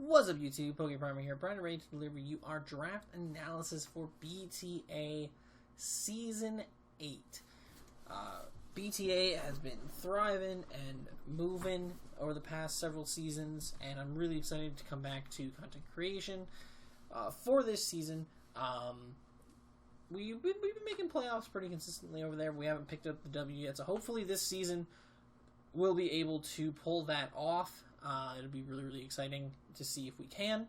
What's up, YouTube? PokePrimer here, bright and ready to deliver you our draft analysis for BTA Season 8. BTA has been thriving and moving over the past several seasons, and I'm really excited to come back to content creation for this season. We've been making playoffs pretty consistently over there. We haven't picked up the W yet, so hopefully this season we'll be able to pull that off. It'll be really, really exciting to see if we can.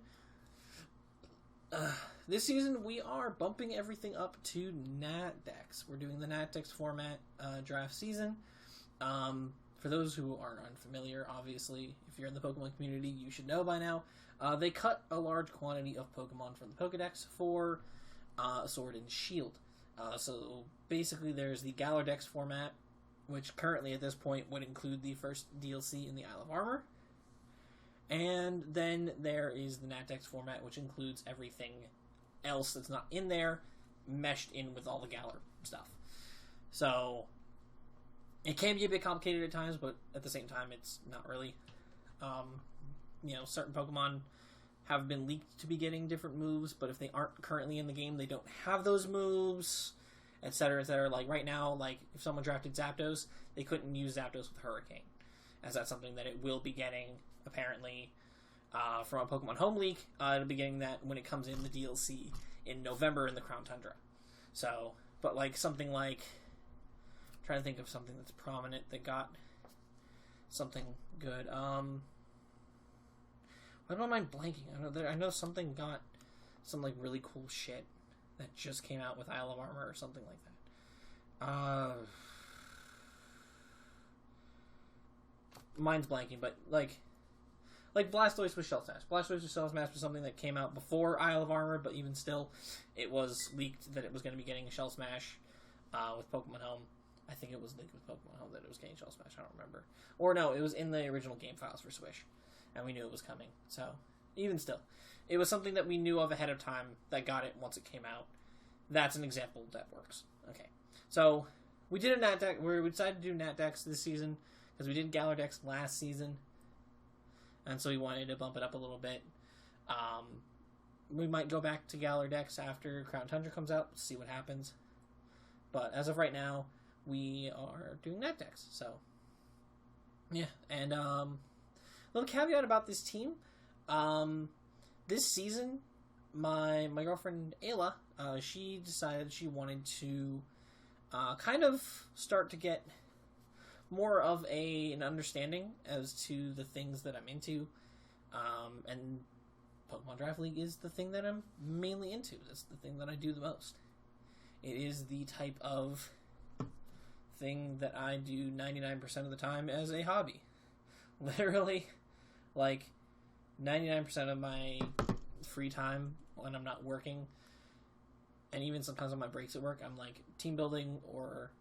This season, we are bumping everything up to NatDex. We're doing the NatDex format draft season. For those who are unfamiliar, obviously, if you're in the Pokemon community, you should know by now. They cut a large quantity of Pokemon from the Pokedex for Sword and Shield. So basically, there's the Galar Dex format, which currently at this point would include the first DLC in the Isle of Armor. And then there is the NatDex format, which includes everything else that's not in there, meshed in with all the Galar stuff. So, it can be a bit complicated at times, but at the same time, it's not really. Certain Pokemon have been leaked to be getting different moves, but if they aren't currently in the game, they don't have those moves, etc., etc. Like, right now, if someone drafted Zapdos, they couldn't use Zapdos with Hurricane, as that's something that it will be getting, apparently, from a Pokemon Home leak. It'll be getting that when it comes in the DLC in November in the Crown Tundra. So, but something like, I'm trying to think of something that's prominent that got something good. Why don't I mind blanking? I know something got some really cool shit that just came out with Isle of Armor or something like that. Mine's blanking, but like Blastoise with Shell Smash. Blastoise with Shell Smash was something that came out before Isle of Armor, but even still, it was leaked that it was going to be getting Shell Smash with Pokemon Home. I think it was leaked with Pokemon Home that it was getting Shell Smash. I don't remember. Or no, it was in the original game files for Swish, and we knew it was coming. So, even still, it was something that we knew of ahead of time that got it once it came out. That's an example that works. Okay, so we did a NatDex. We decided to do NatDex this season because we did Galar Dex last season, and so we wanted to bump it up a little bit. We might go back to Galar Dex after Crown Tundra comes out, see what happens. But as of right now, we are doing NatDex. So, yeah. And little caveat about this team. This season, my girlfriend Ayla, she decided she wanted to kind of start to get more of an understanding as to the things that I'm into, and Pokemon Draft League is the thing that I'm mainly into. That's the thing that I do the most. It is the type of thing that I do 99% of the time as a hobby. Literally, 99% of my free time when I'm not working, and even sometimes on my breaks at work, I'm team building or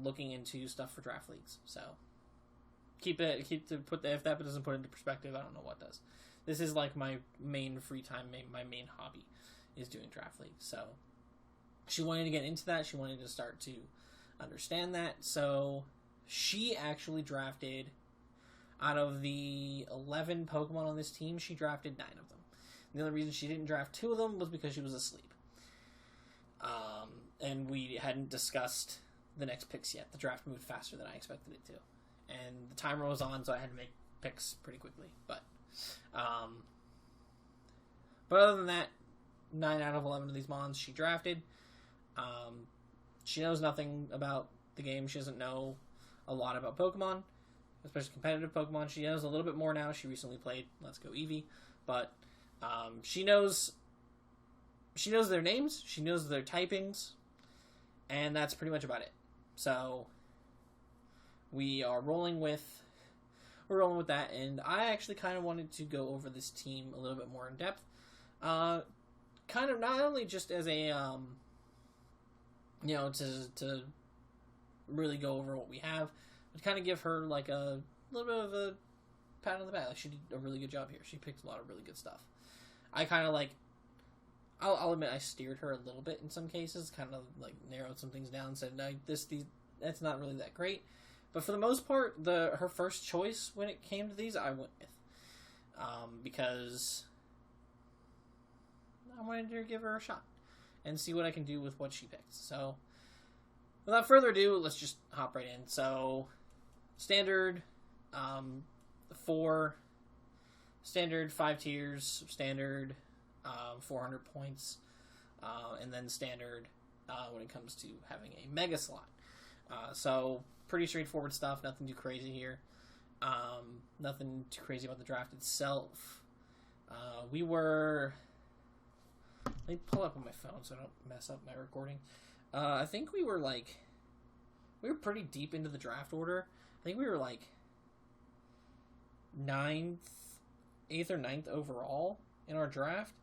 looking into stuff for draft leagues. So if that doesn't put it into perspective, I don't know what does. This is my main free time, my main hobby is doing draft leagues. So she wanted to get into that. She wanted to start to understand that. So she actually drafted, out of the 11 Pokemon on this team, she drafted 9 of them. The only reason she didn't draft 2 of them was because she was asleep. And we hadn't discussed the next picks yet. The draft moved faster than I expected it to. And the timer was on, so I had to make picks pretty quickly. But other than that, 9 out of 11 of these Mons she drafted. She knows nothing about the game. She doesn't know a lot about Pokemon, especially competitive Pokemon. She knows a little bit more now. She recently played Let's Go Eevee. But she knows their names. She knows their typings. And that's pretty much about it. So we're rolling with that, and I actually kind of wanted to go over this team a little bit more in depth. Kind of not only just as a to really go over what we have, but kind of give her a little bit of a pat on the back. She did a really good job here. She picked a lot of really good stuff. I kind of I'll admit I steered her a little bit in some cases, kind of narrowed some things down, said that's not really that great. But for the most part, her first choice when it came to these, I went with. because I wanted to give her a shot and see what I can do with what she picked. So, without further ado, let's just hop right in. So, standard, 5 tiers, standard, 400 points, and then standard when it comes to having a mega slot. So, pretty straightforward stuff, nothing too crazy here. Nothing too crazy about the draft itself. Let me pull up on my phone so I don't mess up my recording. I think we were pretty deep into the draft order. I think we were like 8th or 9th overall in our draft,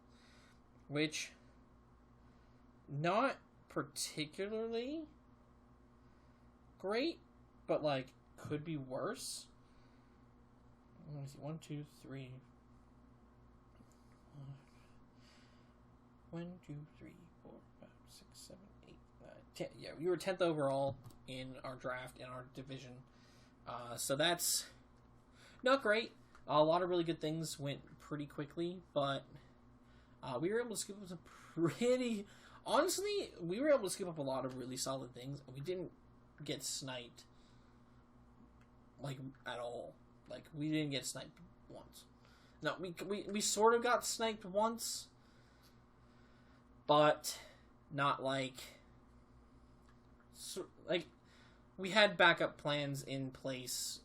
which not particularly great, but like could be worse. Let me see. 1, 2, 3. 1, 2, 3, 4, 5, 6, 7, 8, 9, 10. Yeah, we were 10th overall in our draft in our division. So that's not great. A lot of really good things went pretty quickly, but we were able to scoop up some honestly, we were able to scoop up a lot of really solid things. We didn't get sniped, like, at all. Like, we didn't get sniped once. No, we sort of got sniped once, but not like... we had backup plans in place,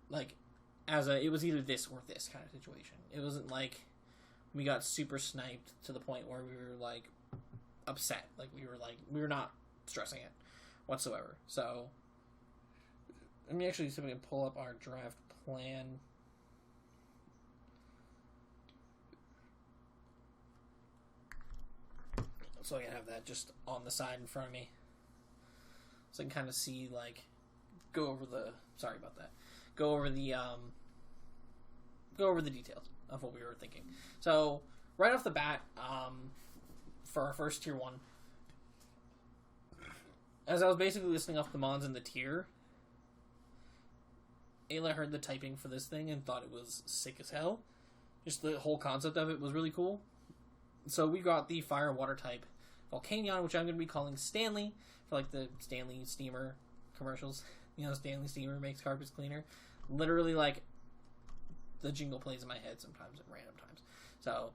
like, it was either this or this kind of situation. It wasn't like we got super sniped to the point where we were, like, upset. Like, we were not stressing it whatsoever. So, let me actually see if we can pull up our draft plan. So I can have that just on the side in front of me. So I can kind of see, like, go over the details of what we were thinking. So, right off the bat, for our first tier 1, as I was basically listing off the mons in the tier, Ayla heard the typing for this thing and thought it was sick as hell. Just the whole concept of it was really cool. So we got the fire water type Volcanion, which I'm going to be calling Stanley, for like the Stanley Steamer commercials. You know, Stanley Steamer makes carpets cleaner. Literally, like, the jingle plays in my head sometimes at random times. So,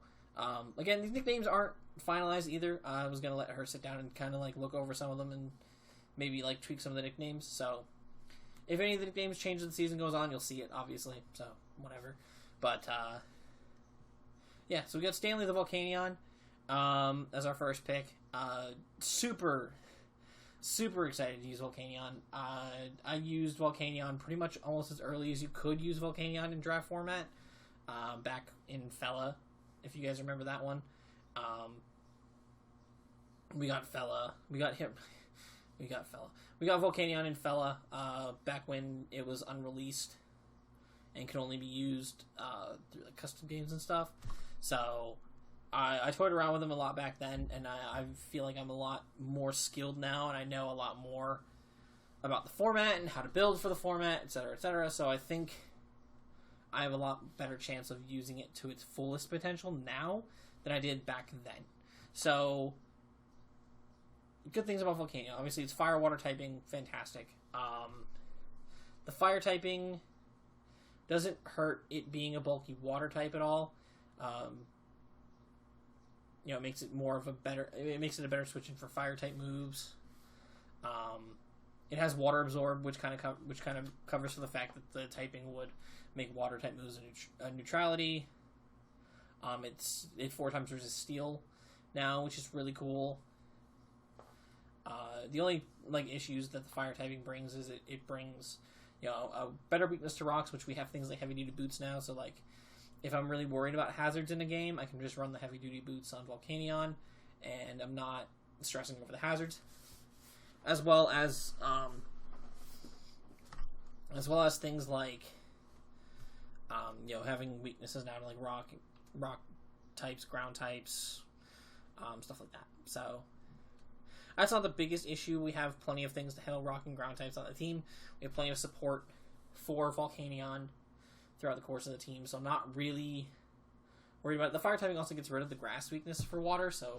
again, these nicknames aren't finalized either. I was going to let her sit down and kind of, like, look over some of them and maybe, like, tweak some of the nicknames. So, if any of the nicknames change as the season goes on, you'll see it, obviously. So, whatever. But, yeah, so we got Stanley the Volcanion as our first pick. Super excited to use Volcanion. I used Volcanion pretty much almost as early as you could use Volcanion in draft format. Back in Fella, if you guys remember that one. We got Fella. We got Volcanion in Fella back when it was unreleased and could only be used through like custom games and stuff. So I toyed around with him a lot back then, and I feel like I'm a lot more skilled now, and I know a lot more about the format and how to build for the format, etc., etc. So I think I have a lot better chance of using it to its fullest potential now than I did back then. So, good things about Volcanion. Obviously, it's fire water typing, fantastic. The fire typing doesn't hurt it being a bulky water type at all. You know, it makes it it makes it a better switch in for fire type moves. It has water absorb, which kind of covers for the fact that the typing would make water type moves a neutrality. It 4 times resists steel now, which is really cool. The only issues that the fire typing brings is it brings, you know, a better weakness to rocks, which we have things like heavy duty boots now. So if I'm really worried about hazards in a game, I can just run the heavy duty boots on Volcanion, and I'm not stressing over the hazards. As well as things like, you know, having weaknesses now to like rock types, ground types, stuff like that. So that's not the biggest issue. We have plenty of things to handle rock and ground types on the team. We have plenty of support for Volcanion throughout the course of the team, so I'm not really worried about it. The fire typing also gets rid of the grass weakness for water, so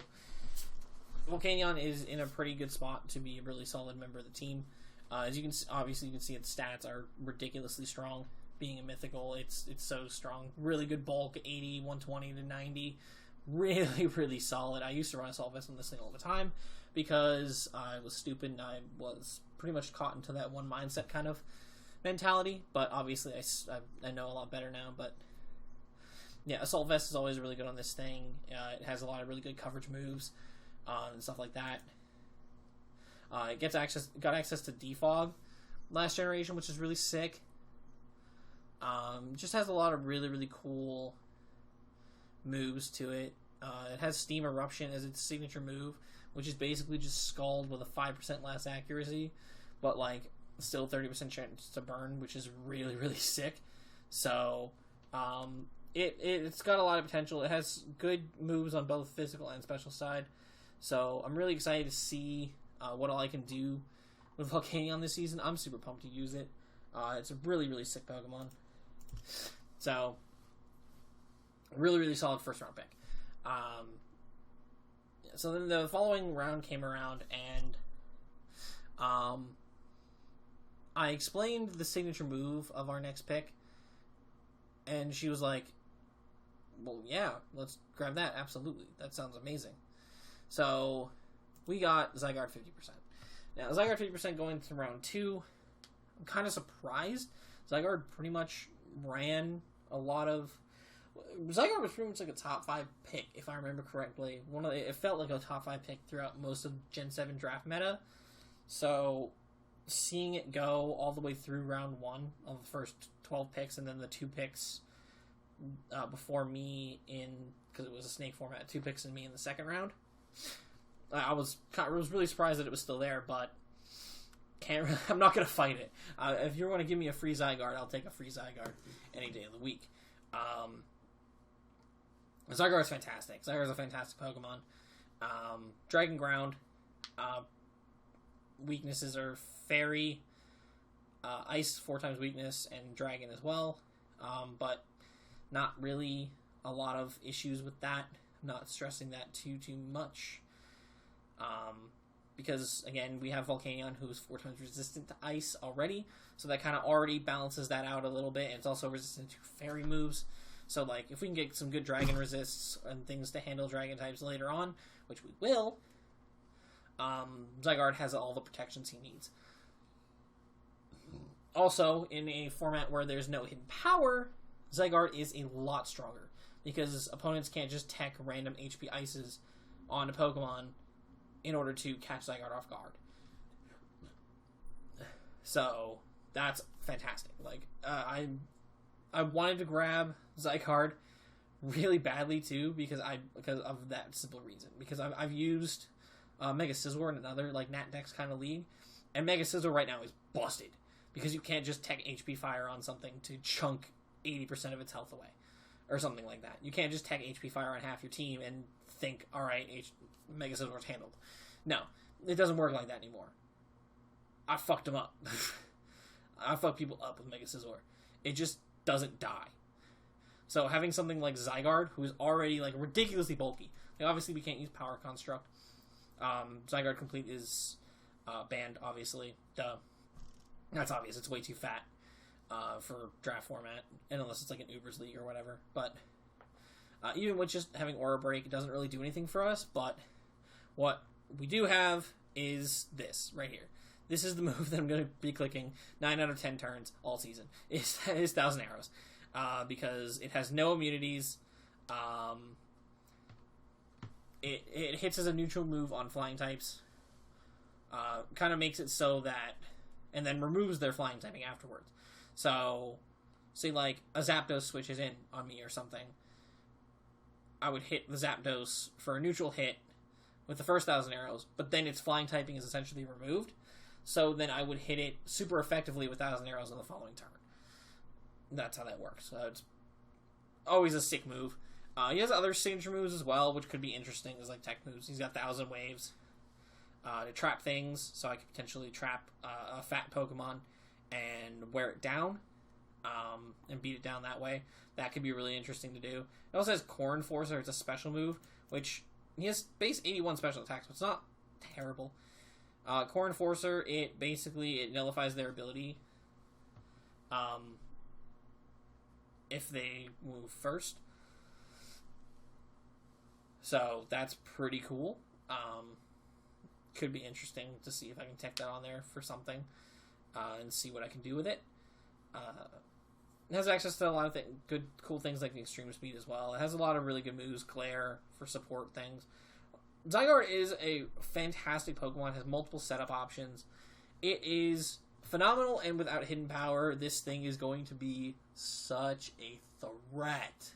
Volcanion is in a pretty good spot to be a really solid member of the team. As you can obviously you can see its stats are ridiculously strong. Being a mythical, it's so strong. Really good bulk, 80, 120 to 90. Really, really solid. I used to run Assault Vest on this thing all the time because I was stupid and I was pretty much caught into that one mindset kind of mentality. But obviously I know a lot better now. But yeah, Assault Vest is always really good on this thing. It has a lot of really good coverage moves and stuff like that. It got access to Defog last generation, which is really sick. Just has a lot of really, really cool moves to it. It has Steam Eruption as its signature move, which is basically just Scald with a 5% less accuracy, but like still 30% chance to burn, which is really, really sick. So it's got a lot of potential. It has good moves on both physical and special side. So I'm really excited to see what all I can do with Volcanion this season. I'm super pumped to use it. It's a really, really sick Pokemon. So, really, really solid first round pick. So then the following round came around, and I explained the signature move of our next pick, and she was like, well, yeah, let's grab that. Absolutely. That sounds amazing. So, we got Zygarde 50%. Now, Zygarde 50% going to round 2. I'm kind of surprised. Zygarde pretty much ran a lot of... Zygarde was pretty much like a top 5 pick, if I remember correctly. It felt like a top 5 pick throughout most of Gen 7 draft meta. So, seeing it go all the way through round 1 of the first 12 picks, and then the 2 picks before me because it was a snake format, 2 picks and me in the second round. I was really surprised that it was still there, but I'm not going to fight it. If you want to give me a free Zygarde, I'll take a free Zygarde any day of the week. Zygarde's fantastic. Zygarde's a fantastic Pokemon. Dragon Ground. Weaknesses are Fairy, Ice 4 times weakness, and Dragon as well. But not really a lot of issues with that. I'm not stressing that too much. Because, again, we have Volcanion, who's 4 times resistant to Ice already, so that kind of already balances that out a little bit, and it's also resistant to Fairy moves. So, like, if we can get some good Dragon resists and things to handle Dragon types later on, which we will, Zygarde has all the protections he needs. Also, in a format where there's no hidden power, Zygarde is a lot stronger, because opponents can't just tech random HP Ices on a Pokemon in order to catch Zygarde off guard. So, that's fantastic. Like, I wanted to grab Zygarde really badly, too, because of that simple reason. Because I've used Mega Scizor in another, like, Nat Dex kind of league, and Mega Scizor right now is busted, because you can't just tech HP Fire on something to chunk 80% of its health away, or something like that. You can't just tech HP Fire on half your team and think, alright, Mega Scizor's handled. No, it doesn't work like that anymore. I fucked him up. I fucked people up with Mega Scizor. It just doesn't die. So having something like Zygarde, who's already like ridiculously bulky, like, obviously we can't use Power Construct. Zygarde Complete is banned, obviously. Duh. That's obvious. It's way too fat for draft format, and unless it's like an Uber's League or whatever. But even with just having Aura Break, it doesn't really do anything for us. But what we do have is this right here. This is the move that I'm going to be clicking 9 out of 10 turns all season. Is 1,000 Arrows. Because it has no immunities. It hits as a neutral move on flying types. Kind of makes it so that... And then removes their flying typing afterwards. So, say like a Zapdos switches in on me or something. I would hit the Zapdos for a neutral hit with the first 1,000 Arrows, but then its flying typing is essentially removed. So then I would hit it super effectively with 1,000 Arrows on the following turn. That's how that works. So it's always a sick move. He has other signature moves as well, which could be interesting as like tech moves. He's got 1,000 Waves to trap things, so I could potentially trap a fat Pokemon and wear it down. and beat it down that way. That could be really interesting to do. It also has Core Enforcer. It's a special move, which he has base 81 special attacks, but it's not terrible. Core Enforcer, it nullifies their ability if they move first. So that's pretty cool. Could be interesting to see if I can tech that on there for something and see what I can do with it. It has access to a lot of good, cool things like the extreme speed as well. It has a lot of really good moves, Glare for support things. Zygarde is a fantastic Pokemon. It has multiple setup options. It is phenomenal, and without hidden power, this thing is going to be such a threat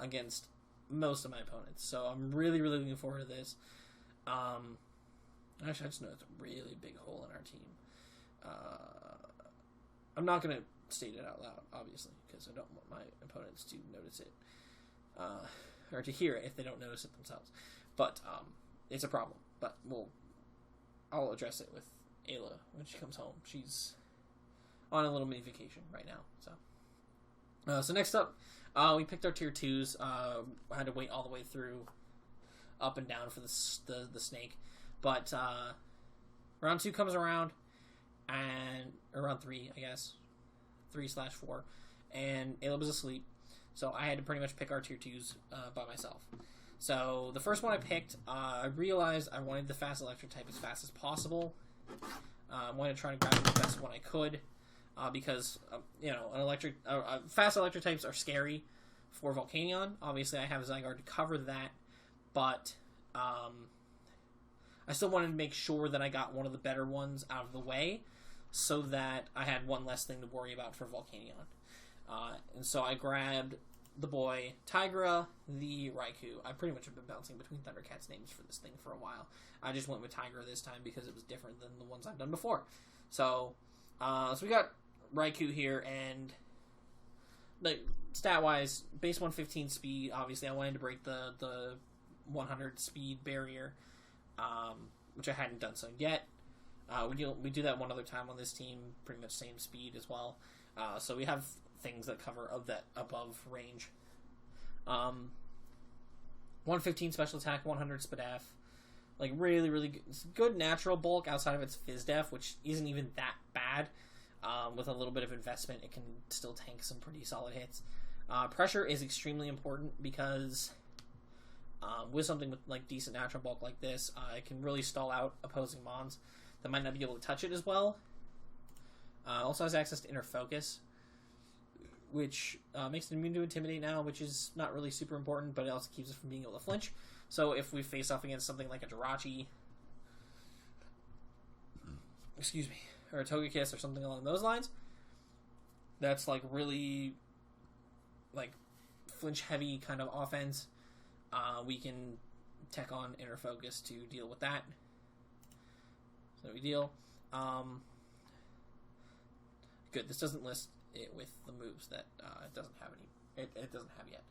against most of my opponents. So I'm really, really looking forward to this. Actually, I just noticed a really big hole in our team. I'm not going to state it out loud, obviously, because I don't want my opponents to notice it. Or to hear it if they don't notice it themselves. But it's a problem. But I'll address it with Ayla when she comes home. She's on a little mini vacation right now. So next up, we picked our tier 2s. I had to wait all the way through up and down for the snake. But round 2 comes around, or round 3, I guess. 3/4. And Ayla was asleep. So I had to pretty much pick our tier 2s by myself. So the first one I picked, I realized I wanted the fast electric type as fast as possible. I wanted to try to grab the best one I could. Because, fast electric types are scary for Volcanion. Obviously, I have Zygarde to cover that. But I still wanted to make sure that I got one of the better ones out of the way so that I had one less thing to worry about for Volcanion. And so I grabbed the boy Tigra, the Raikou. I pretty much have been bouncing between Thundercat's names for this thing for a while. I just went with Tigra this time because it was different than the ones I've done before. So we got Raikou here, and like stat-wise, base 115 speed. Obviously, I wanted to break the 100 speed barrier, which I hadn't done so yet. We do that one other time on this team, pretty much same speed as well. So we have things that cover of that above range. 115 special attack, 100 Spadef. Like really, really good natural bulk outside of its Fizz Def, which isn't even that bad. With a little bit of investment, it can still tank some pretty solid hits. Pressure is extremely important because with something with like decent natural bulk like this, it can really stall out opposing mons that might not be able to touch it as well. Also has access to Inner Focus, which makes it immune to Intimidate now, which is not really super important, but it also keeps it from being able to flinch. So if we face off against something like a Jirachi, or a Togekiss or something along those lines, that's like really like flinch heavy kind of offense, we can tech on Inner Focus to deal with that. So we deal. Good. This doesn't list it with the moves that it doesn't have any. It doesn't have yet.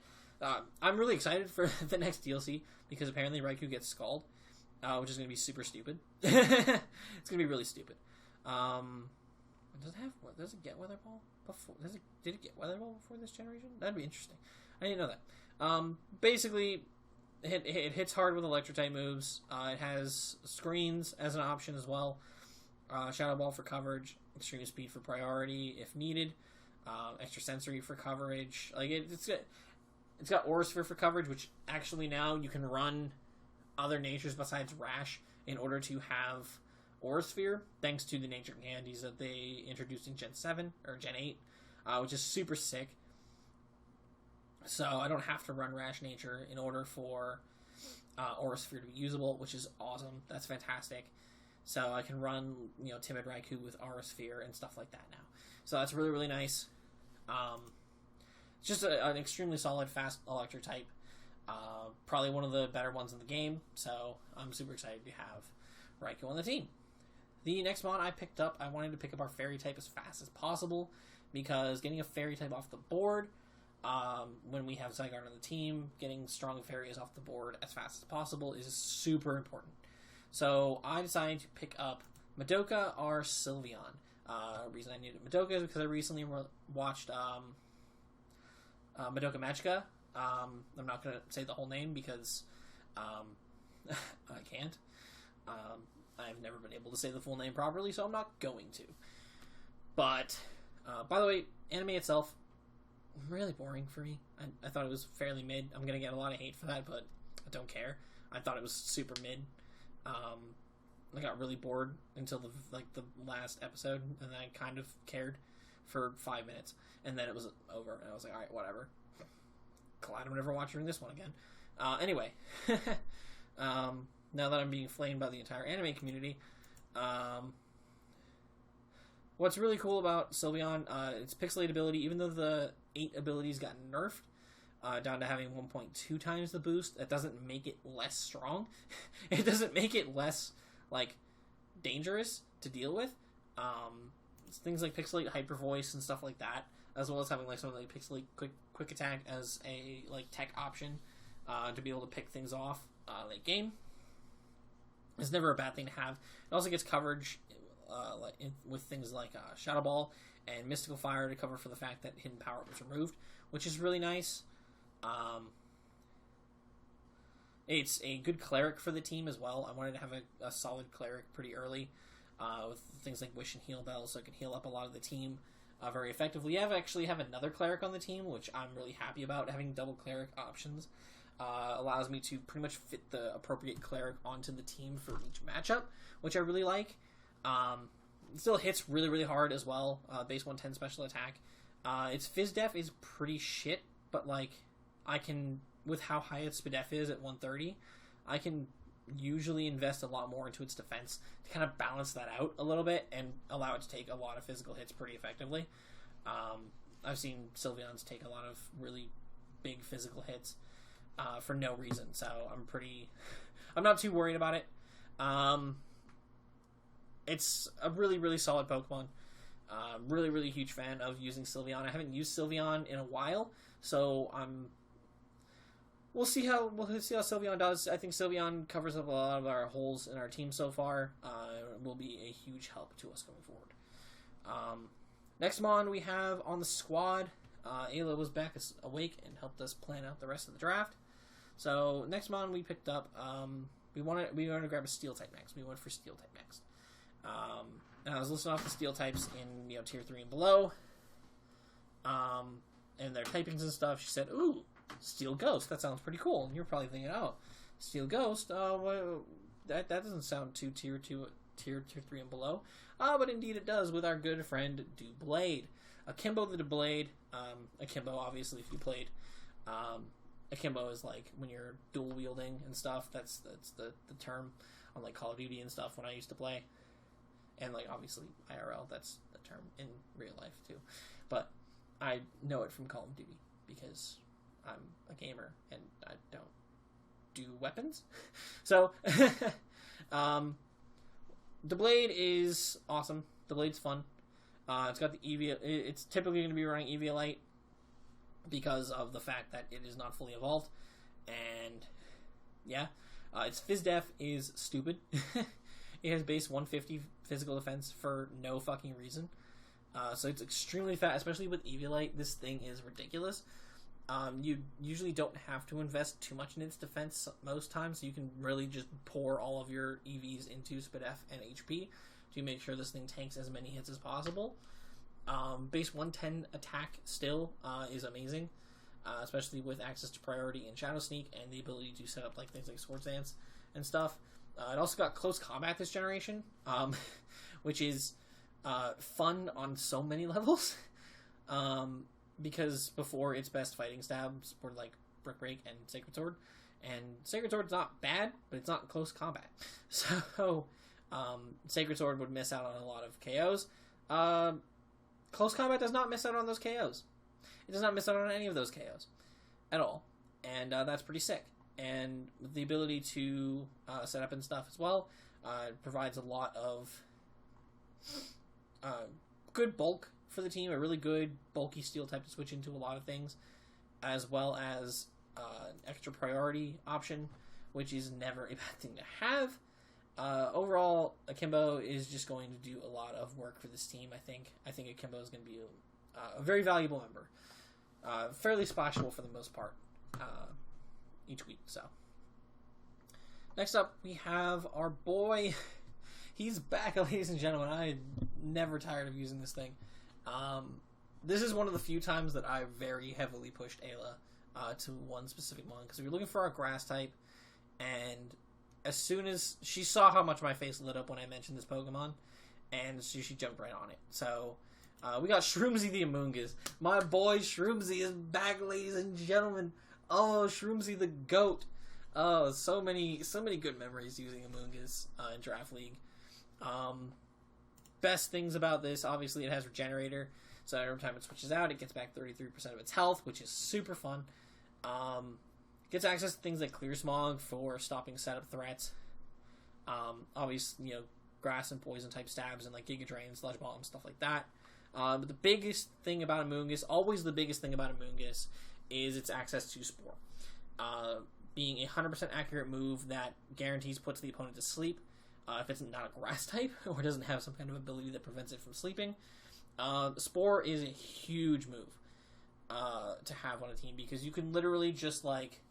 I'm really excited for the next DLC because apparently Raikou gets Scald, which is going to be super stupid. It's going to be really stupid. Does it get Weather Ball before? Did it get Weather Ball before this generation? That'd be interesting. I didn't know that. Basically, it hits hard with Electric type moves. It has Screens as an option as well. Shadow Ball for coverage. Extreme Speed for priority if needed. Extra Sensory for coverage. Like it's got Aura Sphere for coverage, which actually now you can run other natures besides Rash in order to have Aura Sphere, thanks to the nature candies that they introduced in Gen 7 or Gen 8, which is super sick. So I don't have to run Rash Nature in order for Aura Sphere to be usable, which is awesome. That's fantastic. So I can run, Timid Raikou with Aura Sphere and stuff like that now. So that's really, really nice. It's just an extremely solid, fast electric type. Probably one of the better ones in the game. So I'm super excited to have Raikou on the team. The next mod I picked up, I wanted to pick up our Fairy type as fast as possible because getting a Fairy type off the board, when we have Zygarde on the team, getting strong Fairies off the board as fast as possible is super important. So I decided to pick up Madoka or Sylveon. Reason I needed Madoka is because I recently watched Madoka Magica. I'm not going to say the whole name because I can't. I've never been able to say the full name properly, so I'm not going to. But, by the way, anime itself, really boring for me. I thought it was fairly mid. I'm going to get a lot of hate for that, but I don't care. I thought it was super mid. I got really bored until the last episode, and then I kind of cared for 5 minutes, and then it was over, and I was like, alright, whatever. Glad I'm never watching this one again. Anyway, now that I'm being flamed by the entire anime community, what's really cool about Sylveon, its pixelate ability, even though the 8 abilities got nerfed, down to having 1.2 times the boost, that doesn't make it less strong. It doesn't make it less, dangerous to deal with. It's things like Pixelate Hyper Voice and stuff like that, as well as having, something like Pixelate Quick Attack as a, tech option, to be able to pick things off, late game. It's never a bad thing to have. It also gets coverage, with things like, Shadow Ball and Mystical Fire to cover for the fact that Hidden Power was removed, which is really nice. It's a good cleric for the team as well. I wanted to have a solid cleric pretty early, with things like Wish and Heal Bells, so I could heal up a lot of the team very effectively. Actually have another cleric on the team, which I'm really happy about. Having double cleric options allows me to pretty much fit the appropriate cleric onto the team for each matchup, which I really like. It still hits really, really hard as well. Base 110 special attack. Its Fizz Def is pretty shit, but I can, with how high its SPDEF is at 130, I can usually invest a lot more into its defense to kind of balance that out a little bit and allow it to take a lot of physical hits pretty effectively. I've seen Sylveons take a lot of really big physical hits for no reason, so I'm not too worried about it. It's a really, really solid Pokemon. Really, really huge fan of using Sylveon. I haven't used Sylveon in a while, so we'll see how Sylveon does. I think Sylveon covers up a lot of our holes in our team so far. Will be a huge help to us going forward. Next Mon we have on the squad. Ayla was back awake and helped us plan out the rest of the draft. So next Mon we picked up. We wanted to grab a Steel type next. We went for Steel type next. And I was listing off the Steel types in tier 3 and below. And their typings and stuff. She said, "Ooh, Steel Ghost, that sounds pretty cool." And you're probably thinking, "Oh, Steel Ghost, that doesn't sound too tier 3 and below." But indeed it does, with our good friend Doublade. Akimbo the Doublade. Akimbo, obviously, if you played. Akimbo is when you're dual wielding and stuff. That's the term on Call of Duty and stuff when I used to play. And obviously IRL, that's the term in real life too. But I know it from Call of Duty because I'm a gamer and I don't do weapons. So, the Blade is awesome. The Blade's fun. It's got the Eevee. It's typically going to be running Eviolite because of the fact that it is not fully evolved. And yeah, its Fizz Def is stupid. It has base 150 physical defense for no fucking reason. So it's extremely fast, especially with Eviolite. This thing is ridiculous. You usually don't have to invest too much in its defense most times, so you can really just pour all of your EVs into SPDEF and HP to make sure this thing tanks as many hits as possible. Base 110 attack still is amazing, especially with access to priority and Shadow Sneak and the ability to set up things like Swords Dance and stuff. It also got close combat this generation, which is fun on so many levels. Because before, its best fighting stabs were Brick Break and Sacred Sword. And Sacred Sword's not bad, but it's not close combat. So, Sacred Sword would miss out on a lot of KOs. Close combat does not miss out on those KOs. It does not miss out on any of those KOs. At all. And that's pretty sick. And the ability to set up and stuff as well provides a lot of good bulk for the team, a really good bulky Steel type to switch into a lot of things, as well as an extra priority option, which is never a bad thing to have. Overall, Akimbo is just going to do a lot of work for this team, I think. I think Akimbo is going to be a very valuable member. Fairly splashable for the most part each week. So next up, we have our boy. He's back, ladies and gentlemen. I'm never tired of using this thing. This is one of the few times that I very heavily pushed Ayla to one specific one, because we were looking for our grass type, and as soon as she saw how much my face lit up when I mentioned this Pokemon, and so she jumped right on it. So we got Shroomzy the Amoonguss. My boy Shroomzy is back, ladies and gentlemen. Oh, Shroomzy the GOAT. Oh, so many good memories using Amoonguss in Draft League. Best things about this, obviously, it has Regenerator, so every time it switches out, it gets back 33% of its health, which is super fun. Gets access to things like Clear Smog for stopping setup threats. Obviously, grass and poison type stabs and like Giga Drain, Sludge Bomb, stuff like that. But the biggest thing about Amoonguss, always the biggest thing about Amoonguss, is its access to Spore. Being a 100% accurate move that guarantees puts the opponent to sleep. If it's not a grass type or doesn't have some kind of ability that prevents it from sleeping. Spore is a huge move to have on a team, because you can literally just like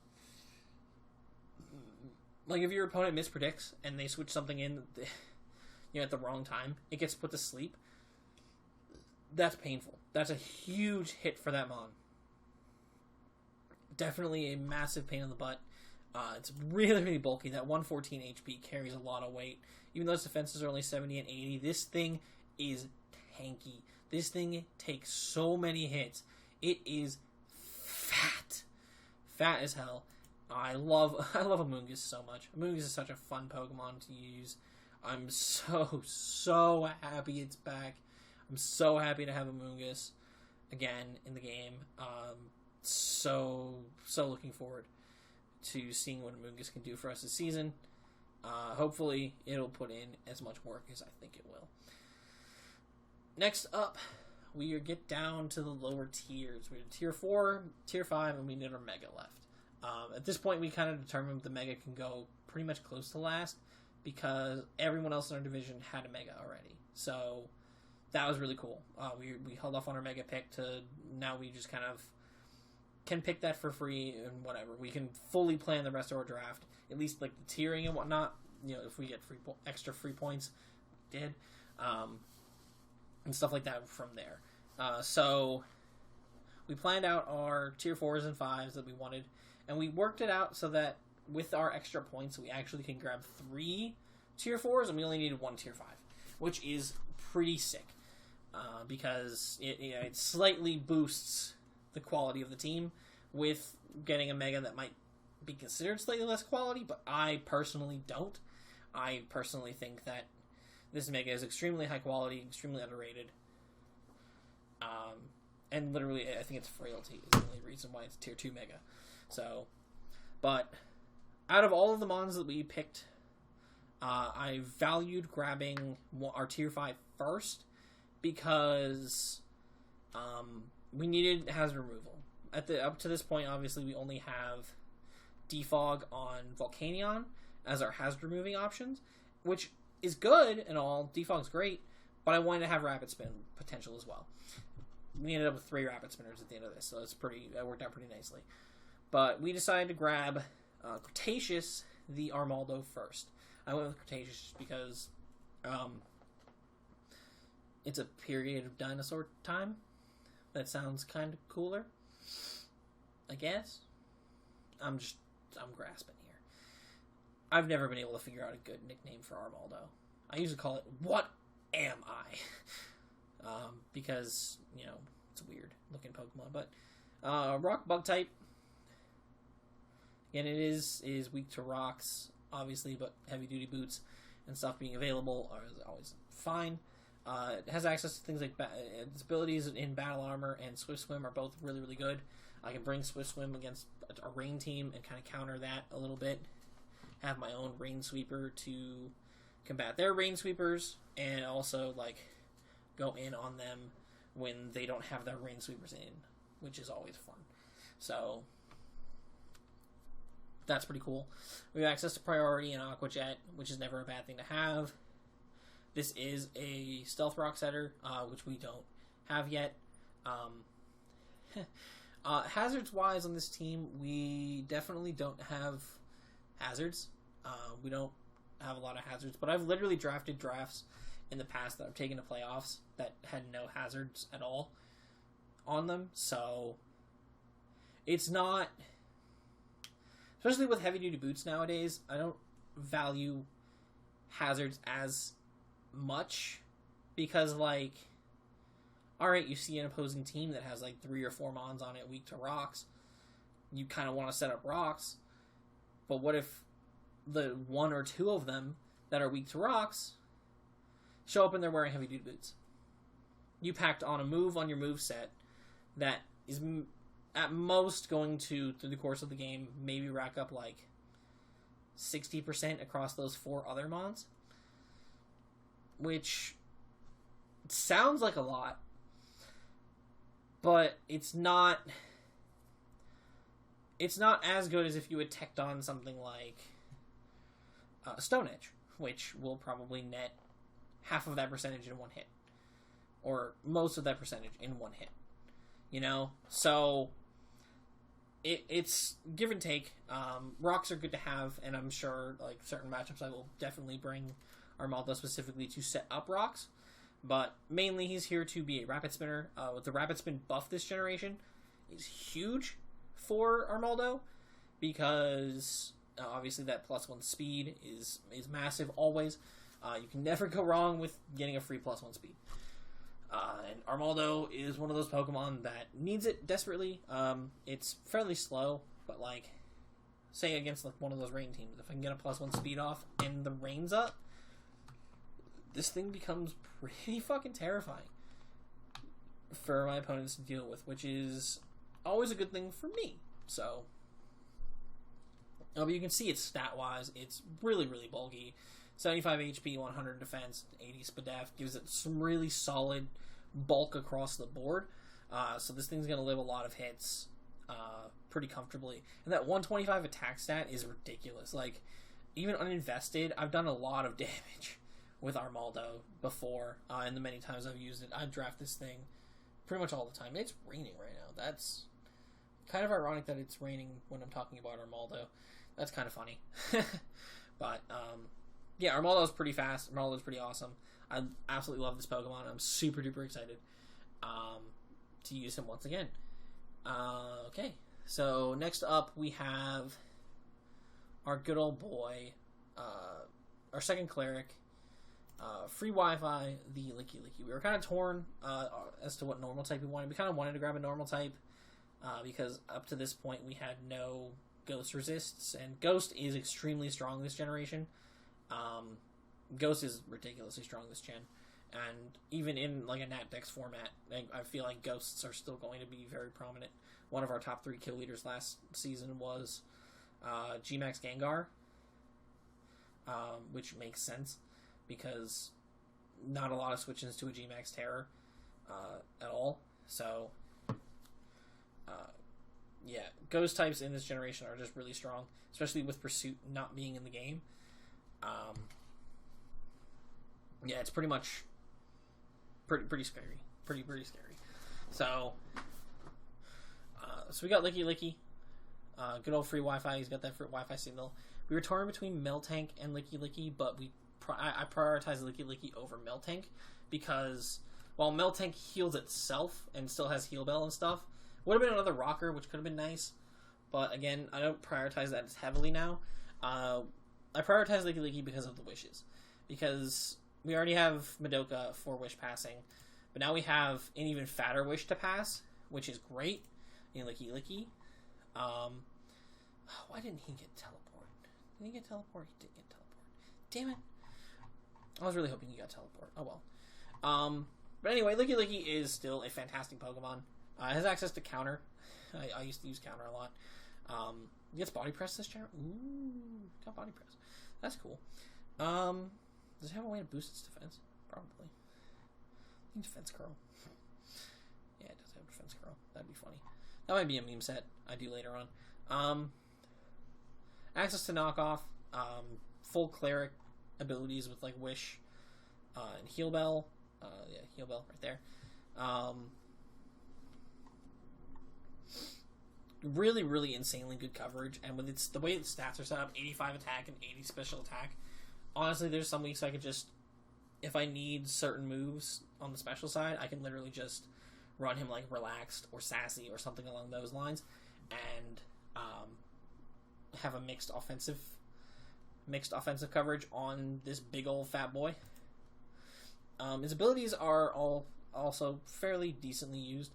if your opponent mispredicts and they switch something in at the wrong time, it gets put to sleep. That's painful. That's a huge hit for that Mon. Definitely a massive pain in the butt. It's really, really bulky. That 114 HP carries a lot of weight. Even though its defenses are only 70 and 80, this thing is tanky. This thing takes so many hits. It is fat. Fat as hell. I love Amoonguss so much. Amoonguss is such a fun Pokemon to use. I'm so happy it's back. I'm so happy to have Amoonguss again in the game. So looking forward to seeing what Amoonguss can do for us this season. Hopefully it'll put in as much work as I think it will. Next up, we get down to the lower tiers. We're tier 4, tier 5, and we need our Mega left. At this point, we kind of determined the Mega can go pretty much close to last, because everyone else in our division had a Mega already. So that was really cool. We held off on our Mega pick to now we just kind of can pick that for free and whatever. We can fully plan the rest of our draft, at least like the tiering and whatnot. If we get extra free points, and stuff like that from there. So we planned out our tier 4s and 5s that we wanted, and we worked it out so that with our extra points, we actually can grab 3 tier 4s, and we only needed 1 tier 5, which is pretty sick, because it slightly boosts the quality of the team with getting a Mega that might be considered slightly less quality, but I personally don't. I personally think that this Mega is extremely high quality, extremely underrated. And literally, I think its frailty is the only reason why it's tier 2 Mega. So, but out of all of the Mons that we picked, I valued grabbing our tier 5 first, because we needed hazard removal. Up to this point, obviously, we only have Defog on Volcanion as our hazard removing options, which is good and all. Defog's great, but I wanted to have Rapid Spin potential as well. We ended up with 3 Rapid Spinners at the end of this, so it worked out pretty nicely. But we decided to grab Cretaceous the Armaldo first. I went with Cretaceous just because it's a period of dinosaur time. That sounds kind of cooler, I guess. I'm grasping here. I've never been able to figure out a good nickname for Armaldo. I usually call it, "What am I?" Because, it's a weird looking Pokemon. But Rock Bug type. Again, it is weak to rocks, obviously, but heavy duty boots and stuff being available are always fine. It has access to things like its abilities in Battle Armor and Swift Swim are both really, really good. I can bring Swift Swim against a rain team and kind of counter that a little bit. Have my own Rain Sweeper to combat their Rain Sweepers, and also go in on them when they don't have their Rain Sweepers in, which is always fun. So That's pretty cool. We have access to Priority and Aqua Jet, which is never a bad thing to have. This is a Stealth Rock setter, which we don't have yet. Hazards-wise on this team, we definitely don't have hazards. We don't have a lot of hazards, but I've literally drafted drafts in the past that I've taken to playoffs that had no hazards at all on them, so it's not... Especially with heavy-duty boots nowadays, I don't value hazards as much because, like, alright, you see an opposing team that has, like, 3 or 4 mons on it weak to rocks. You kind of want to set up rocks, but what if the 1 or 2 of them that are weak to rocks show up and they're wearing heavy-duty boots? You packed on a move on your move set that is at most going to, through the course of the game, maybe rack up like 60% across those 4 other mons. Which sounds like a lot, but it's not as good as if you had teched on something like Stone Edge, which will probably net half of that percentage in one hit. Or most of that percentage in one hit. You know? So it's give and take. Rocks are good to have, and I'm sure like certain matchups I will definitely bring Armaldo specifically to set up rocks. But mainly he's here to be a rapid spinner. With the rapid spin buff this generation is huge for Armaldo because obviously that +1 speed is massive always. You can never go wrong with getting a free +1 speed. And Armaldo is one of those Pokemon that needs it desperately. It's fairly slow, but like, say against like one of those rain teams, if I can get a +1 speed off and the rain's up, this thing becomes pretty fucking terrifying for my opponents to deal with, which is always a good thing for me. So, but you can see it's stat-wise, it's really, really bulky. 75 HP, 100 defense, 80 Spadef, gives it some really solid bulk across the board. So this thing's going to live a lot of hits pretty comfortably. And that 125 attack stat is ridiculous. Like, even uninvested, I've done a lot of damage with Armaldo before, and the many times I've used it. I draft this thing pretty much all the time. It's raining right now. That's kind of ironic that it's raining when I'm talking about Armaldo. That's kind of funny. But, yeah, Armaldo's pretty fast. Armaldo's pretty awesome. I absolutely love this Pokemon. I'm super duper excited to use him once again. Okay, so next up we have our good old boy, our second cleric, free Wi-Fi, the Licky Licky. We were kind of torn as to what normal type we wanted. We kind of wanted to grab a normal type because up to this point we had no Ghost resists, and Ghost is extremely strong this generation. Ghost is ridiculously strong this gen, and even in like a Nat Dex format, I feel like Ghosts are still going to be very prominent. One of our top 3 kill leaders last season was G-Max Gengar, which makes sense because not a lot of switches to a G-Max Terror at all. So yeah, Ghost types in this generation are just really strong, especially with Pursuit not being in the game. Yeah, it's pretty much pretty scary. Pretty scary. So we got Licky Licky. Good old free Wi-Fi. He's got that free Wi-Fi signal. We were torn between Miltank and Licky Licky, but I prioritized Licky Licky over Miltank because while Miltank heals itself and still has Heal Bell and stuff, would have been another rocker, which could have been nice. But again, I don't prioritize that as heavily now. I prioritize Licky Licky because of the wishes. Because we already have Madoka for wish passing, but now we have an even fatter wish to pass, which is great in Licky Licky. Why didn't he get teleport? Did he get teleport? He did get teleport. Damn it. I was really hoping he got teleport. Oh well. But anyway, Licky Licky is still a fantastic Pokemon. It has access to counter. I used to use counter a lot. He gets body press this gen. Ooh, got body press. That's cool. Does it have a way to boost its defense? Probably. I think defense curl. Yeah, it does have defense curl. That'd be funny. That might be a meme set I do later on. access to knockoff, full cleric abilities with like Wish and Heal Bell. Yeah, Heal Bell right there. Really, really insanely good coverage, and with the way its stats are set up, 85 attack and 80 special attack. Honestly, there's some weeks I could just, if I need certain moves on the special side, I can literally just run him like Relaxed or Sassy or something along those lines, and have a mixed offensive coverage on this big old fat boy. His abilities are all also fairly decently used.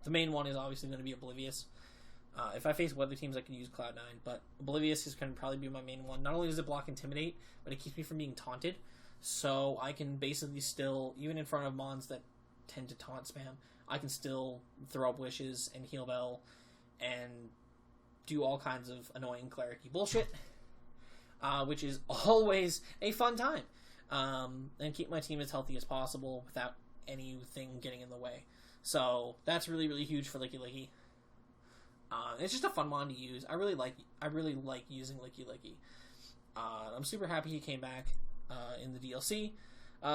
The main one is obviously going to be Oblivious. If I face weather teams, I can use Cloud9, but Oblivious is going to probably be my main one. Not only does it block Intimidate, but it keeps me from being taunted, so I can basically still, even in front of mons that tend to taunt spam, I can still throw up Wishes and Heal Bell and do all kinds of annoying cleric-y bullshit, which is always a fun time, and keep my team as healthy as possible without anything getting in the way. So that's really, really huge for Licky Licky. It's just a fun mon to use. I really like using Licky Licky. I'm super happy he came back in the DLC,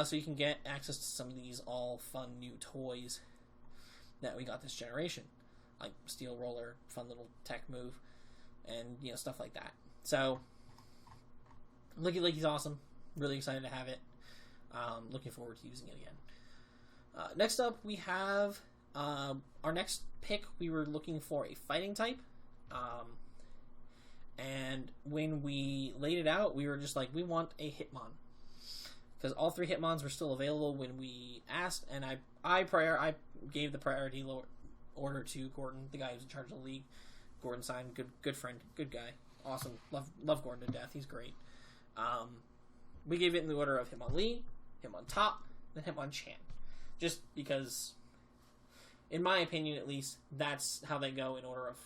so you can get access to some of these all fun new toys that we got this generation, like Steel Roller, fun little tech move, and stuff like that. So Licky Licky's awesome. Really excited to have it. Looking forward to using it again. Next up, we have our next pick. We were looking for a fighting type, and when we laid it out, we were just like, we want a Hitmon, because all 3 Hitmons were still available when we asked, and I gave the priority order to Gordon, the guy who's in charge of the league. Gordon signed, good friend, good guy, awesome, love Gordon to death, he's great. We gave it in the order of Hitmonlee, Hitmontop, then Hitmonchan. Just because, in my opinion at least, that's how they go in order of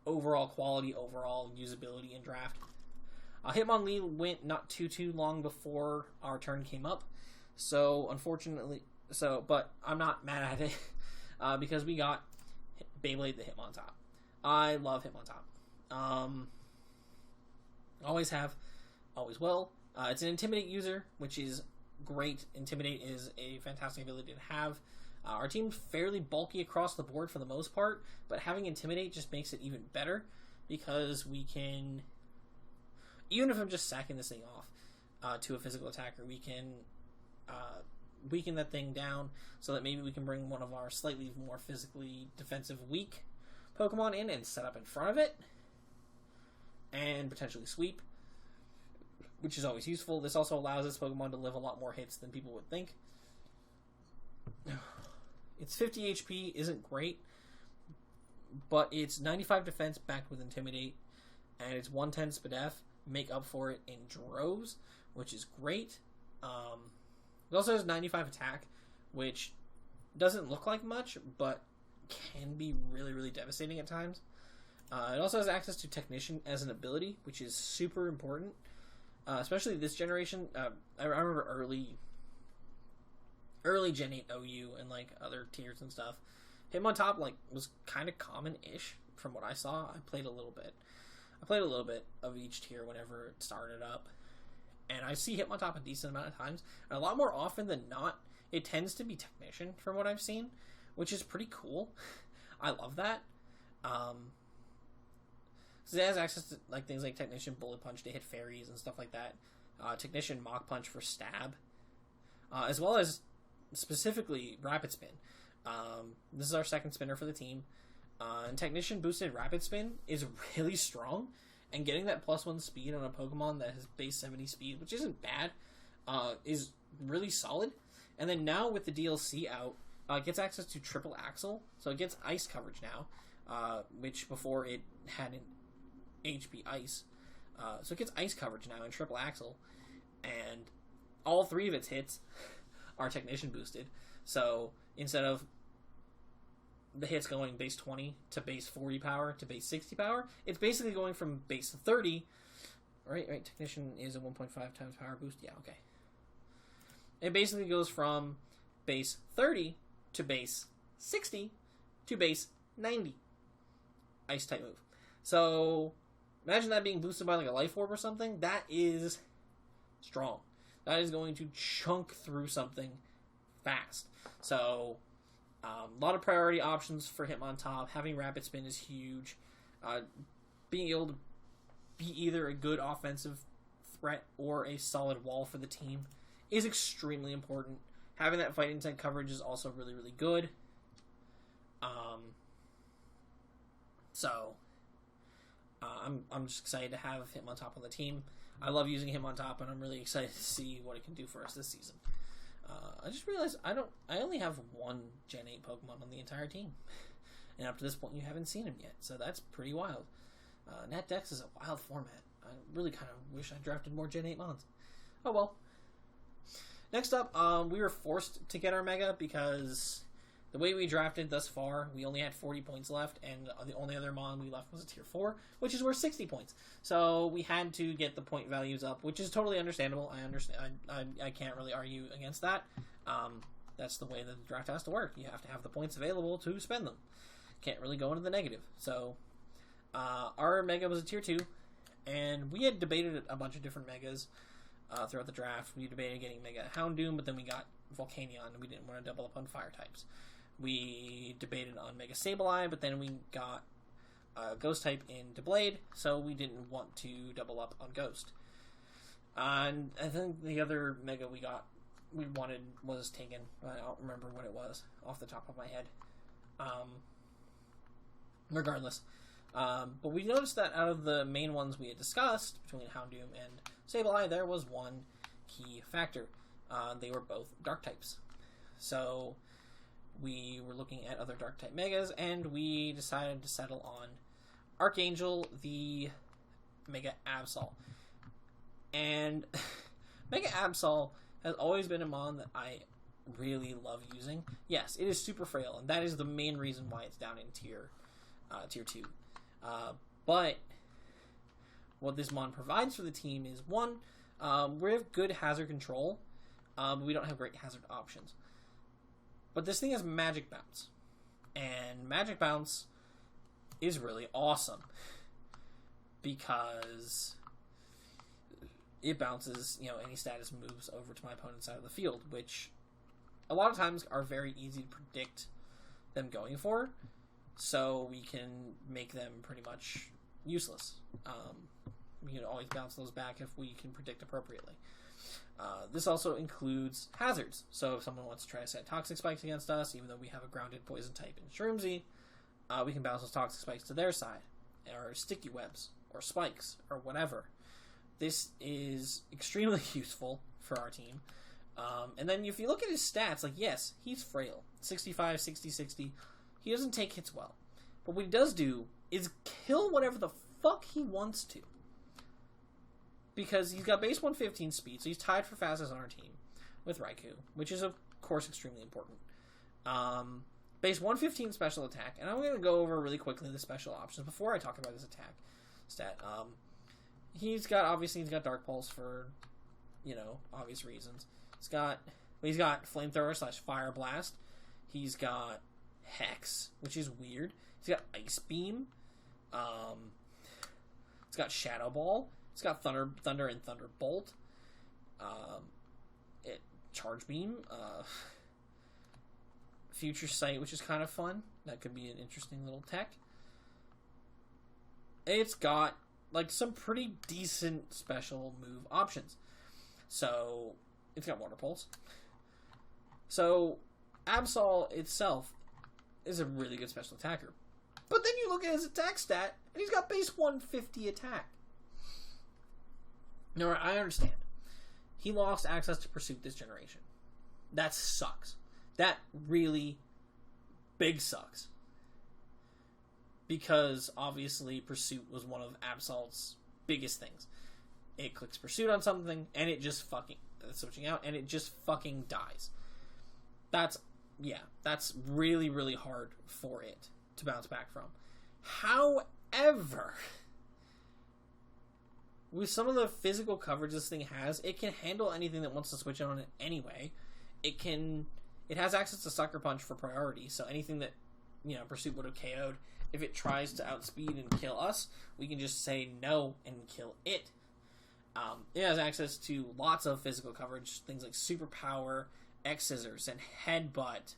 overall quality, overall usability in draft. Hitmonlee went not too long before our turn came up, so unfortunately, but I'm not mad at it, because we got Beyblade the Hitmontop. I love Hitmontop. Always have, always will. It's an Intimidate user, which is great. Intimidate is a fantastic ability to have. Our team's fairly bulky across the board for the most part, but having Intimidate just makes it even better, because we can, even if I'm just sacking this thing off to a physical attacker, we can weaken that thing down so that maybe we can bring one of our slightly more physically defensive weak Pokemon in and set up in front of it and potentially sweep, which is always useful. This also allows this Pokemon to live a lot more hits than people would think. Its 50 HP isn't great, but its 95 defense backed with Intimidate and its 110 Spadef make up for it in droves, which is great. It also has 95 attack, which doesn't look like much, but can be really, really devastating at times. It also has access to Technician as an ability, which is super important. Especially this generation. I remember early Gen 8 OU and like other tiers and stuff. Hitmontop was kind of common-ish from what I saw. I played a little bit of each tier whenever it started up, and I see Hitmontop a decent amount of times. And a lot more often than not, it tends to be Technician from what I've seen, which is pretty cool. I love that. So it has access to things like Technician Bullet Punch to hit fairies and stuff like that. Technician Mach Punch for stab. As well as specifically Rapid Spin. This is our second spinner for the team. And Technician boosted Rapid Spin is really strong. And getting that +1 speed on a Pokemon that has base 70 speed, which isn't bad, is really solid. And then now with the DLC out, it gets access to Triple Axle. So it gets ice coverage now, which before it hadn't. HP Ice. So it gets ice coverage now in Triple Axle, and all 3 of its hits are Technician boosted. So instead of the hits going base 20 to base 40 power to base 60 power, it's basically going from base 30. Right, Technician is a 1.5 times power boost. Yeah, okay. It basically goes from base 30 to base 60 to base 90. Ice type move. So, imagine that being boosted by like a life orb or something. That is strong. That is going to chunk through something fast. So, a lot of priority options for Hitmontop. Having Rapid Spin is huge. Being able to be either a good offensive threat or a solid wall for the team is extremely important. Having that fighting type coverage is also really, really good. I'm just excited to have Hitmontop on the team. I love using Hitmontop, and I'm really excited to see what it can do for us this season. I just realized I only have one Gen 8 Pokemon on the entire team. And up to this point, you haven't seen him yet, so that's pretty wild. Nat Dex is a wild format. I really kind of wish I drafted more Gen 8 Mons. Oh well. Next up, we were forced to get our Mega because the way we drafted thus far, we only had 40 points left, and the only other Mon we left was a Tier 4, which is worth 60 points. So we had to get the point values up, which is totally understandable. I understand. I can't really argue against that. That's the way that the draft has to work. You have to have the points available to spend them. Can't really go into the negative. So our Mega was a Tier 2, and we had debated a bunch of different Megas throughout the draft. We debated getting Mega Houndoom, but then we got Volcanion, and we didn't want to double up on Fire types. We debated on Mega Sableye, but then we got Ghost type into Blade, so we didn't want to double up on Ghost. And I think the other Mega we wanted was taken. I don't remember what it was off the top of my head. Regardless. But we noticed that out of the main ones we had discussed, between Houndoom and Sableye, there was one key factor. They were both Dark types. So we were looking at other Dark type Megas, and we decided to settle on Archangel, the Mega Absol. And Mega Absol has always been a Mon that I really love using. Yes, it is super frail, and that is the main reason why it's down in tier 2. But what this Mon provides for the team is, one, we have good hazard control, but we don't have great hazard options. But this thing has Magic Bounce, and Magic Bounce is really awesome because it bounces, any status moves over to my opponent's side of the field, which a lot of times are very easy to predict them going for, so we can make them pretty much useless. We can always bounce those back if we can predict appropriately. This also includes hazards, so if someone wants to try to set Toxic Spikes against us, even though we have a grounded Poison type in Shroomzy, we can bounce those Toxic Spikes to their side, or Sticky Webs, or Spikes, or whatever. This is extremely useful for our team. And then if you look at his stats, yes, he's frail. 65, 60, 60. He doesn't take hits well. But what he does do is kill whatever the fuck he wants to. Because he's got base 115 speed, so he's tied for fastest on our team with Raikou, which is, of course, extremely important. Base 115 special attack, and I'm going to go over really quickly the special options before I talk about his attack stat. He's got Dark Pulse for, obvious reasons. He's got Flamethrower / Fire Blast. He's got Hex, which is weird. He's got Ice Beam. It's got Shadow Ball. It's got Thunder and Thunderbolt. Charge Beam. Future Sight, which is kind of fun. That could be an interesting little tech. It's got some pretty decent special move options. So it's got Water Pulse. So Absol itself is a really good special attacker. But then you look at his attack stat, and he's got base 150 attack. Now, I understand. He lost access to Pursuit this generation. That sucks. That really big sucks. Because, obviously, Pursuit was one of Absol's biggest things. It clicks Pursuit on something, and it just fucking... switching out, and it just fucking dies. That's really, really hard for it to bounce back from. However, with some of the physical coverage this thing has, it can handle anything that wants to switch on it anyway. It has access to Sucker Punch for priority, so anything that Pursuit would have KO'd. If it tries to outspeed and kill us, we can just say no and kill it. It has access to lots of physical coverage, things like Superpower, X-Scissors, and Headbutt,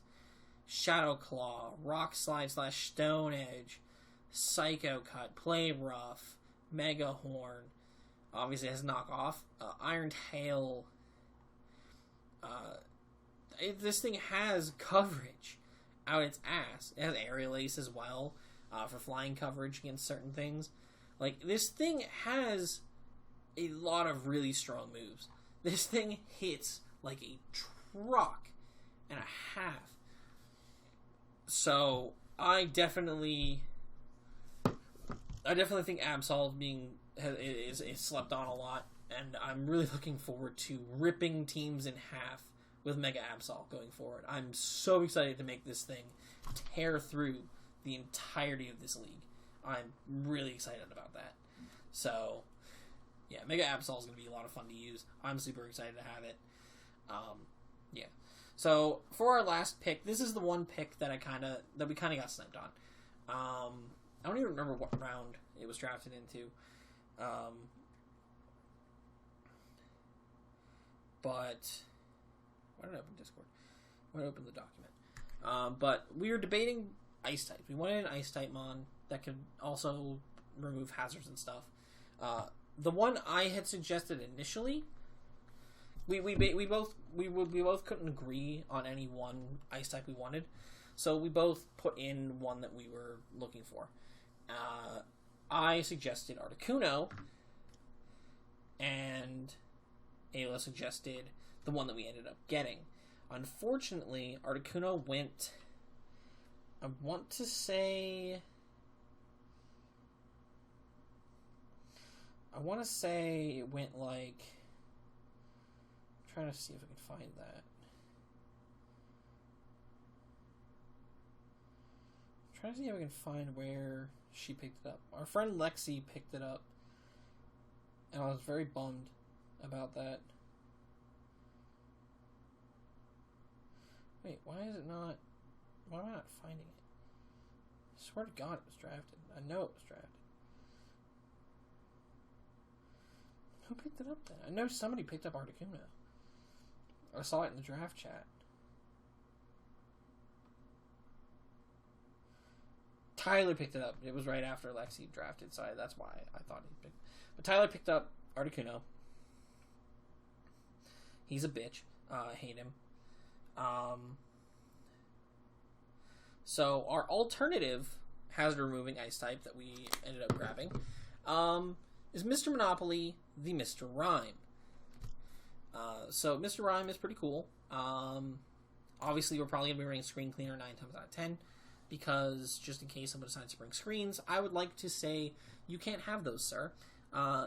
Shadow Claw, Rock Slide / Stone Edge, Psycho Cut, Play Rough, Mega Horn. Obviously, it has Knockoff, Iron Tail. This thing has coverage out its ass. It has Aerial Ace as well for flying coverage against certain things. Like, this thing has a lot of really strong moves. This thing hits like a truck and a half. So I definitely think Absol is slept on a lot, and I'm really looking forward to ripping teams in half with Mega Absol going forward. I'm so excited to make this thing tear through the entirety of this league. I'm really excited about that. So yeah, Mega Absol is going to be a lot of fun to use. I'm super excited to have it. Yeah. So for our last pick, this is the one pick that we kind of got sniped on. I don't even remember what round it was drafted into. But why did I open Discord? Why did I open the document? But we were debating ice types. We wanted an ice type mon that could also remove hazards and stuff. The one I had suggested initially, we both couldn't agree on any one ice type we wanted, so we both put in one that we were looking for. I suggested Articuno, and Ayla suggested the one that we ended up getting. Unfortunately, Articuno went, I want to say it went like, I'm trying to see if I can find that. I'm trying to see if I can find where she picked it up. Our friend Lexi picked it up, and I was very bummed about that. Wait, why am I not finding it? I swear to God it was drafted. I know it was drafted. Who picked it up then? I know somebody picked up Articuno. I saw it in the draft chat. Tyler picked it up. It was right after Lexi drafted, so that's why I thought he picked. But Tyler picked up Articuno. He's a bitch. I hate him. So our alternative hazard removing ice type that we ended up grabbing is Mr. Monopoly, the Mr. Rhyme. So Mr. Rhyme is pretty cool. Obviously, we're probably going to be running Screen Cleaner 9 times out of 10, because just in case someone decides to bring screens, I would like to say, you can't have those, sir.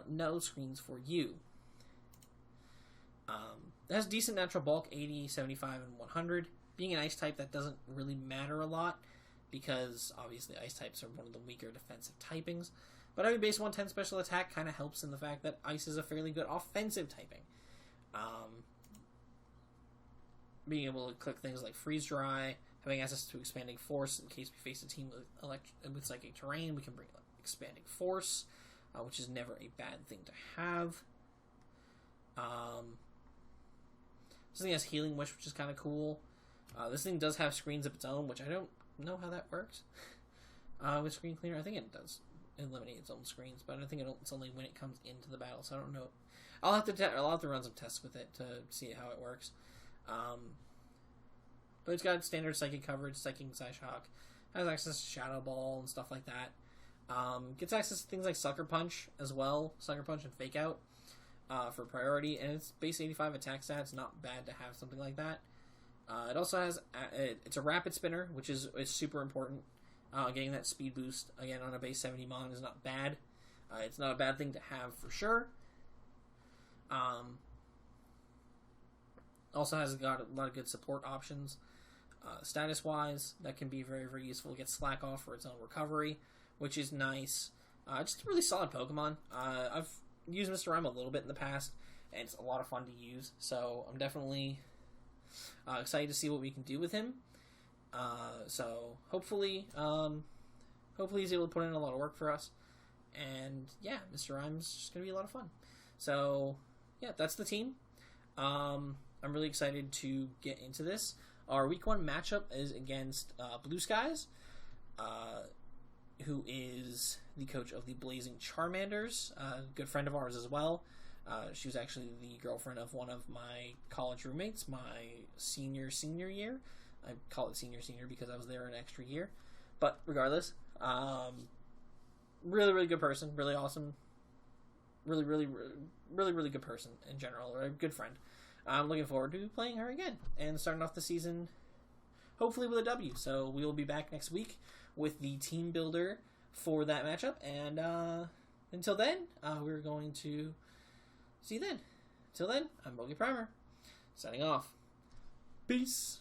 No screens for you. It has decent natural bulk, 80, 75, and 100. Being an ice type, that doesn't really matter a lot, because obviously ice types are one of the weaker defensive typings. But having base 110 special attack kind of helps in the fact that ice is a fairly good offensive typing. Being able to click things like Freeze Dry, having access to Expanding Force in case we face a team with Psychic Terrain, we can bring Expanding Force, which is never a bad thing to have. This thing has Healing Wish, which is kind of cool. This thing does have screens of its own, which I don't know how that works. With Screen Cleaner, I think it does eliminate its own screens, but I think it's only when it comes into the battle, so I don't know. I'll have to run some tests with it to see how it works. But it's got standard Psychic coverage, Psychic Psyshock, has access to Shadow Ball and stuff like that. Gets access to things like Sucker Punch as well, Sucker Punch and Fake Out for priority, and its base 85 attack stats, not bad to have something like that. It also has it's a rapid spinner, which is super important. Getting that speed boost again on a base 70 mon is not bad. It's not a bad thing to have for sure. Also has got a lot of good support options. Status wise, that can be very, very useful. It gets Slack Off for its own recovery, which is nice. Just a really solid Pokemon. I've used Mr. Rhyme a little bit in the past, and it's a lot of fun to use, so I'm definitely excited to see what we can do with him. So hopefully he's able to put in a lot of work for us. And yeah, Mr. Rhymes is just going to be a lot of fun. So yeah, that's the team. I'm really excited to get into this. Our week 1 matchup is against Blue Skies, who is the coach of the Blazing Charmanders, a good friend of ours as well. She was actually the girlfriend of one of my college roommates, my senior year. I call it senior because I was there an extra year. But regardless, really good person, really awesome, really good person in general, or a good friend. I'm looking forward to playing her again and starting off the season hopefully with a W. So we will be back next week with the team builder for that matchup. And until then, we're going to see you then. Until then, I'm PokePrimer, signing off. Peace.